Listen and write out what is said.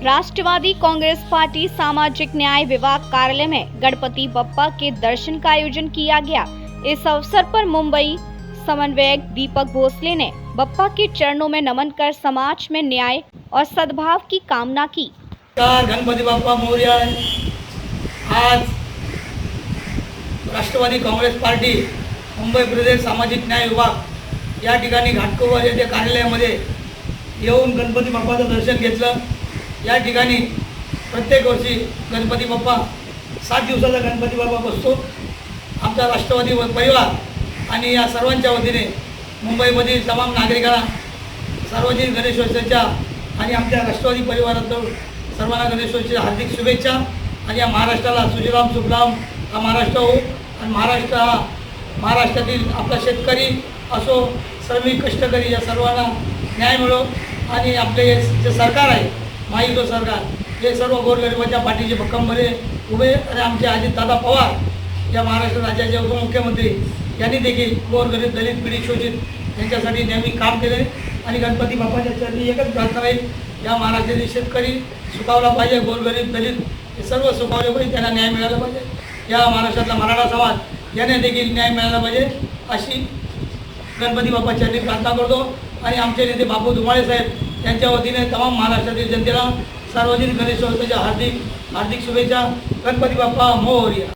Rashtrawadi Congress party सामाजिक न्याय विभाग कार्यालय में गणपति बप्पा के दर्शन का आयोजन किया गया। इस अवसर पर मुंबई समन्वयक दीपक भोसले ने बप्पा के चरणों में नमन कर समाज में न्याय और सद्भाव की कामना की। गणपति बाप्पा मोरया। आज राष्ट्रवादी कांग्रेस पार्टी मुंबई प्रदेश सामाजिक न्याय विभाग या ठिकाणी घाटकोपर येथे कार्यालयामध्ये येऊन गणपती बाप्पाचं दर्शन घेतलं। या ठिकाणी प्रत्येक वर्षी गणपती बाप्पा 7 दिवसाचा गणपती बाप्पा बसतो। आमचा राष्ट्रवादी परिवार आणि या सर्वांच्या वतीने मुंबईमधील तमाम नागरिकांना सार्वजनिक गणेशोत्सवाच्या आणि आमच्या राष्ट्रवादी परिवारातून सर्वांना गणेशोत्सवाच्या हार्दिक शुभेच्छा। आणि या महाराष्ट्राला सुजलाम सुफलाम हा महाराष्ट्र हो आणि महाराष्ट्रातील आपला शेतकरी असो, श्रमिक, कष्टकरी या सर्वांना न्याय मिळो आणि आपले जे सरकार आहे महायुती सरकार हे सर्व गोरगरिबाच्या पाठीचे भक्कमपणे उभे। आणि आमचे अजितदादा पवार या महाराष्ट्र राज्याचे उपमुख्यमंत्री यांनी देखील गोरगरीब, दलित, पीडित, शोषित यांच्यासाठी नेहमी काम केले। आणि गणपती बाप्पाच्या चरणी एकच प्रार्थना आहे, या महाराष्ट्रातील शेतकरी सुखावला पाहिजे, गोरगरीब, दलित हे सर्व सुखावले पाहिजे, त्यांना न्याय मिळाला पाहिजे। या महाराष्ट्रातला मराठा समाज यांना देखील न्याय मिळाला पाहिजे अशी गणपती बाप्पाच्या चरणी प्रार्थना करतो। आणि आमचे नेते बापू धुमाळे साहेब यांच्या वतीने तमाम महाराष्ट्रातील जनतेला सार्वजनिक गणेशोत्सवाच्या हार्दिक शुभेच्छा। गणपती बाप्पा मोरया।